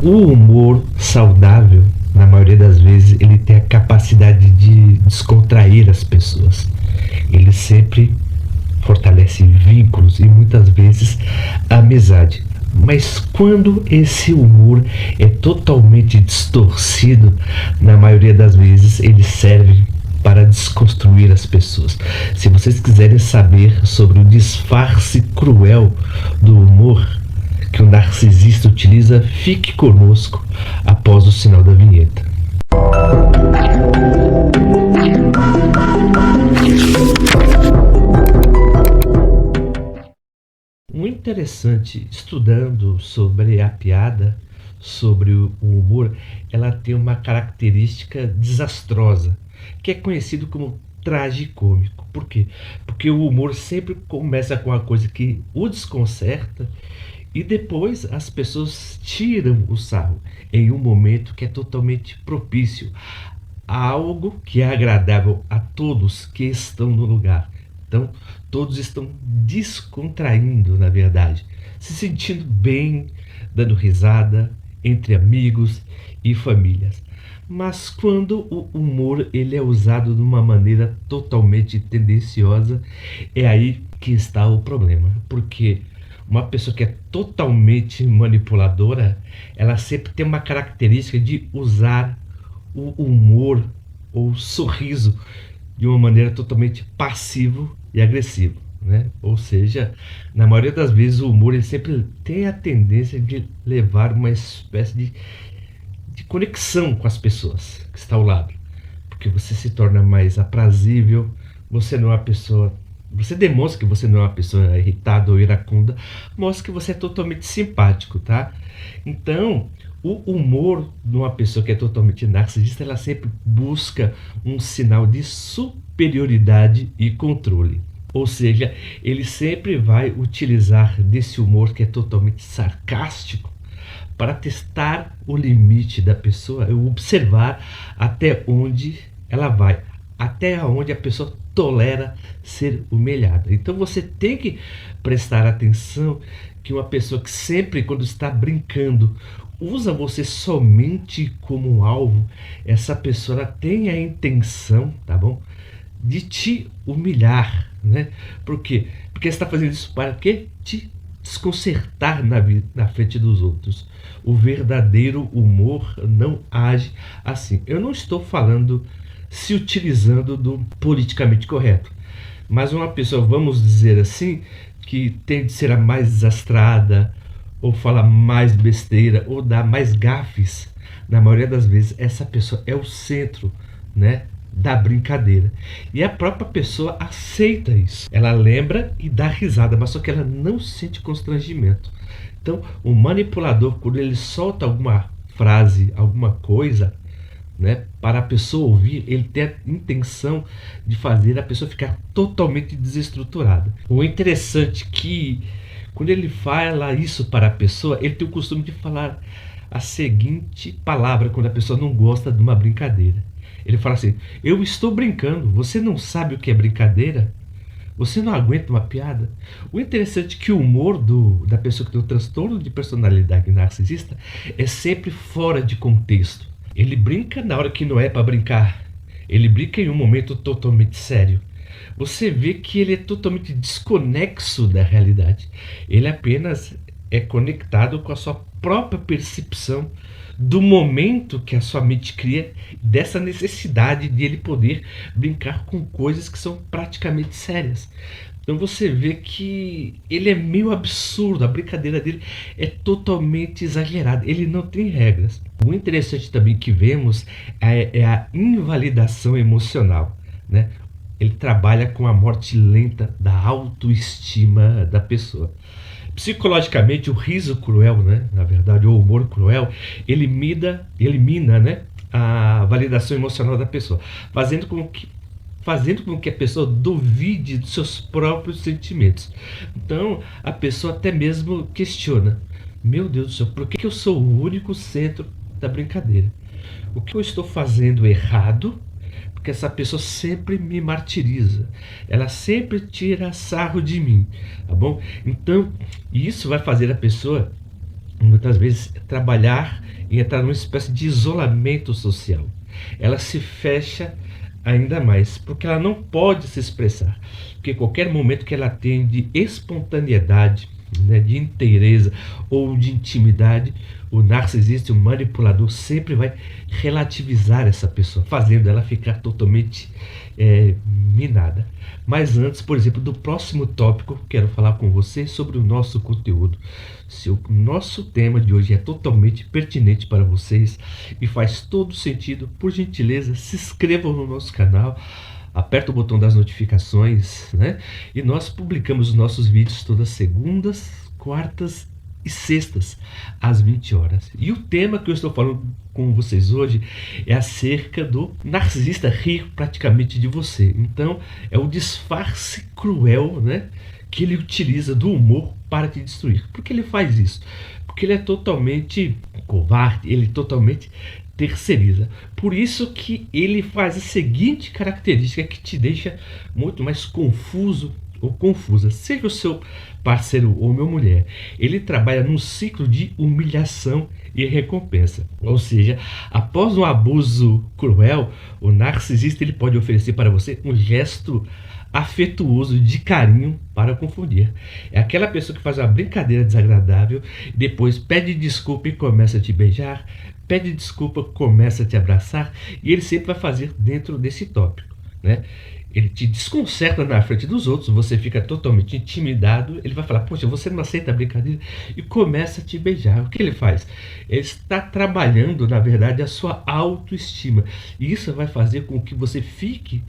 O humor saudável, na maioria das vezes, ele tem a capacidade de descontrair as pessoas. Ele sempre fortalece vínculos e muitas vezes a amizade. Mas quando esse humor é totalmente distorcido, na maioria das vezes ele serve para desconstruir as pessoas. Se vocês quiserem saber sobre o disfarce cruel do humor que o narcisista utiliza, fique conosco após o sinal da vinheta. O interessante, estudando sobre a piada, sobre o humor, ela tem uma característica desastrosa, que é conhecido como tragicômico. Por quê? Porque o humor sempre começa com uma coisa que o desconcerta e depois as pessoas tiram o sarro em um momento que é totalmente propício a algo que é agradável a todos que estão no lugar. Então, todos estão descontraindo, na verdade, se sentindo bem, dando risada entre amigos e famílias. Mas quando o humor ele é usado de uma maneira totalmente tendenciosa, é aí que está o problema. Porque uma pessoa que é totalmente manipuladora, ela sempre tem uma característica de usar o humor ou sorriso de uma maneira totalmente passivo e agressivo, né? Ou seja, na maioria das vezes o humor ele sempre tem a tendência de levar uma espécie de conexão com as pessoas que está ao lado, porque você se torna mais aprazível, você não é uma pessoa, você demonstra que você não é uma pessoa irritada ou iracunda, mostra que você é totalmente simpático, tá? Então, o humor de uma pessoa que é totalmente narcisista, ela sempre busca um sinal de superioridade e controle. Ou seja, ele sempre vai utilizar desse humor que é totalmente sarcástico para testar o limite da pessoa, observar até onde ela vai, até onde a pessoa tolera ser humilhada. Então você tem que prestar atenção que uma pessoa que sempre, quando está brincando, usa você somente como um alvo, essa pessoa tem a intenção, tá bom? De te humilhar, né? Por quê? Porque você está fazendo isso para quê? Te desconcertar na frente dos outros. O verdadeiro humor não age assim. Eu não estou falando se utilizando do politicamente correto, mas uma pessoa, vamos dizer assim, que tem de ser a mais desastrada, ou fala mais besteira, ou dá mais gafes, na maioria das vezes, essa pessoa é o centro, né, da brincadeira. E a própria pessoa aceita isso. Ela lembra e dá risada, mas só que ela não sente constrangimento. Então, o manipulador, quando ele solta alguma frase, alguma coisa, né, para a pessoa ouvir, ele tem a intenção de fazer a pessoa ficar totalmente desestruturada. O interessante é que quando ele fala isso para a pessoa, ele tem o costume de falar a seguinte palavra quando a pessoa não gosta de uma brincadeira. Ele fala assim: eu estou brincando, você não sabe o que é brincadeira? Você não aguenta uma piada? O interessante é que o humor da pessoa que tem o transtorno de personalidade narcisista é sempre fora de contexto. Ele brinca na hora que não é para brincar. Ele brinca em um momento totalmente sério. Você vê que ele é totalmente desconexo da realidade. Ele apenas é conectado com a sua própria percepção do momento que a sua mente cria, dessa necessidade de ele poder brincar com coisas que são praticamente sérias. Então você vê que ele é meio absurdo, a brincadeira dele é totalmente exagerada, ele não tem regras. O interessante também que vemos é a invalidação emocional, né? Ele trabalha com a morte lenta da autoestima da pessoa. Psicologicamente, o riso cruel, né, na verdade, o humor cruel, elimina, né, a validação emocional da pessoa, fazendo com que a pessoa duvide dos seus próprios sentimentos. Então, a pessoa até mesmo questiona: meu Deus do céu, por que eu sou o único centro da brincadeira? O que eu estou fazendo errado? Porque essa pessoa sempre me martiriza, ela sempre tira sarro de mim, tá bom? Então, isso vai fazer a pessoa muitas vezes trabalhar e entrar numa espécie de isolamento social. Ela se fecha ainda mais, porque ela não pode se expressar. Porque qualquer momento que ela tem de espontaneidade, né, de inteireza ou de intimidade, o narcisista, o manipulador, sempre vai relativizar essa pessoa, fazendo ela ficar totalmente minada. Mas antes, por exemplo, do próximo tópico, quero falar com você sobre o nosso conteúdo. Se o nosso tema de hoje é totalmente pertinente para vocês e faz todo sentido, por gentileza, se inscrevam no nosso canal, aperta o botão das notificações, né? E nós publicamos os nossos vídeos todas segundas, quartas e sextas, às 20 horas. E o tema que eu estou falando com vocês hoje é acerca do narcisista rir praticamente de você. Então, é o disfarce cruel, né, que ele utiliza do humor para te destruir. Por que ele faz isso? Porque ele é totalmente covarde, ele totalmente terceiriza. Por isso que ele faz a seguinte característica que te deixa muito mais confuso ou confusa. Seja o seu parceiro ou minha mulher, ele trabalha num ciclo de humilhação e recompensa. Ou seja, após um abuso cruel, o narcisista ele pode oferecer para você um gesto afetuoso de carinho para confundir. É aquela pessoa que faz uma brincadeira desagradável, depois pede desculpa e começa a te beijar, pede desculpa, começa a te abraçar, e ele sempre vai fazer dentro desse tópico, né? Ele te desconcerta na frente dos outros, você fica totalmente intimidado, ele vai falar, poxa, você não aceita a brincadeira, e começa a te beijar. O que ele faz? Ele está trabalhando, na verdade, a sua autoestima, e isso vai fazer com que você fique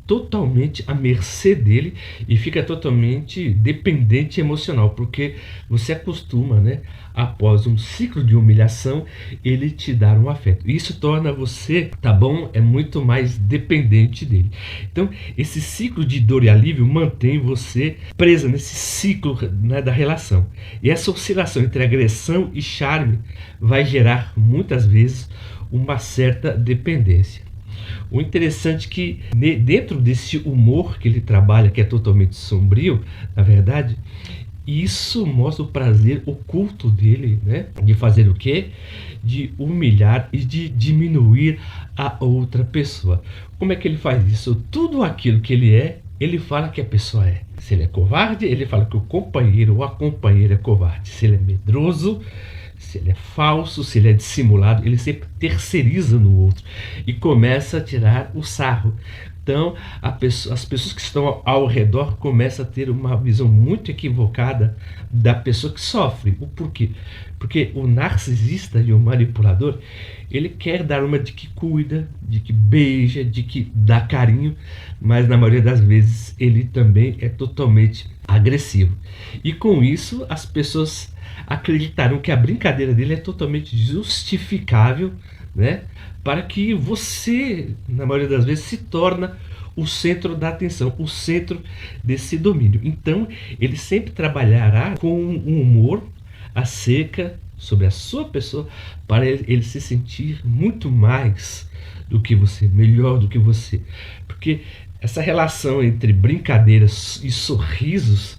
totalmente à mercê dele e fica totalmente dependente emocional, porque você acostuma, né, após um ciclo de humilhação, ele te dar um afeto. Isso torna você, tá bom, é muito mais dependente dele. Então, esse ciclo de dor e alívio mantém você presa nesse ciclo, né, da relação. E essa oscilação entre agressão e charme vai gerar, muitas vezes, uma certa dependência. O interessante é que dentro desse humor que ele trabalha, que é totalmente sombrio, na verdade, isso mostra o prazer oculto dele, né? De fazer o quê? De humilhar e de diminuir a outra pessoa. Como é que ele faz isso? Tudo aquilo que ele é, ele fala que a pessoa é. Se ele é covarde, ele fala que o companheiro ou a companheira é covarde. Se ele é medroso, se ele é falso, se ele é dissimulado, ele sempre terceiriza no outro e começa a tirar o sarro. Então, as pessoas que estão ao redor começam a ter uma visão muito equivocada da pessoa que sofre. O porquê? Porque o narcisista e o manipulador, ele quer dar uma de que cuida, de que beija, de que dá carinho, mas na maioria das vezes ele também é totalmente agressivo. E com isso, as pessoas acreditaram que a brincadeira dele é totalmente justificável, né? Para que você, na maioria das vezes, se torna o centro da atenção, o centro desse domínio. Então, ele sempre trabalhará com um humor acerca sobre a sua pessoa para ele se sentir muito mais do que você, melhor do que você. Porque essa relação entre brincadeiras e sorrisos,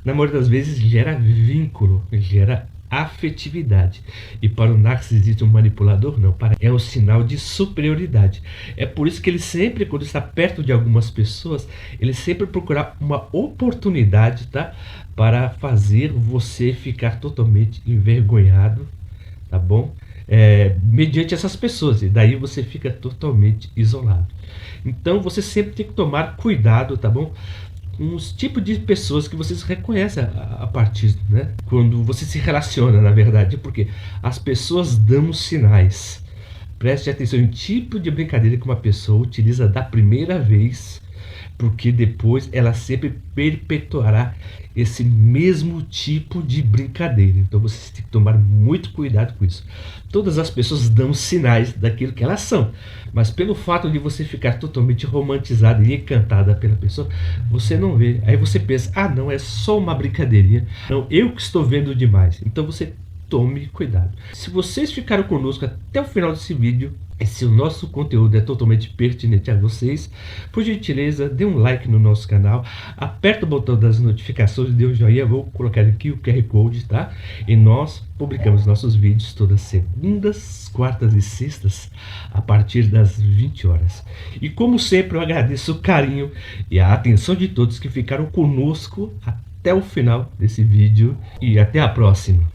na maioria das vezes, gera vínculo, gera afetividade. E para o narcisista, o manipulador, não. É um sinal de superioridade. É por isso que ele sempre, quando está perto de algumas pessoas, ele sempre procura uma oportunidade, tá? Para fazer você ficar totalmente envergonhado, tá bom? Mediante essas pessoas. E daí você fica totalmente isolado. Então você sempre tem que tomar cuidado, tá bom? Uns tipos de pessoas que vocês reconhecem a partir, né? Quando você se relaciona, na verdade, porque as pessoas dão sinais. Preste atenção em tipo de brincadeira que uma pessoa utiliza da primeira vez, porque depois ela sempre perpetuará esse mesmo tipo de brincadeira. Então você tem que tomar muito cuidado com isso. Todas as pessoas dão sinais daquilo que elas são, mas pelo fato de você ficar totalmente romantizada e encantada pela pessoa, você não vê. Aí você pensa, ah não, é só uma brincadeirinha. Não, eu que estou vendo demais. Então você tome cuidado. Se vocês ficaram conosco até o final desse vídeo, e se o nosso conteúdo é totalmente pertinente a vocês, por gentileza, dê um like no nosso canal, aperta o botão das notificações, dê um joinha, vou colocar aqui o QR Code, tá? E nós publicamos nossos vídeos todas segundas, quartas e sextas, a partir das 20 horas. E como sempre, eu agradeço o carinho e a atenção de todos que ficaram conosco até o final desse vídeo, e até a próxima.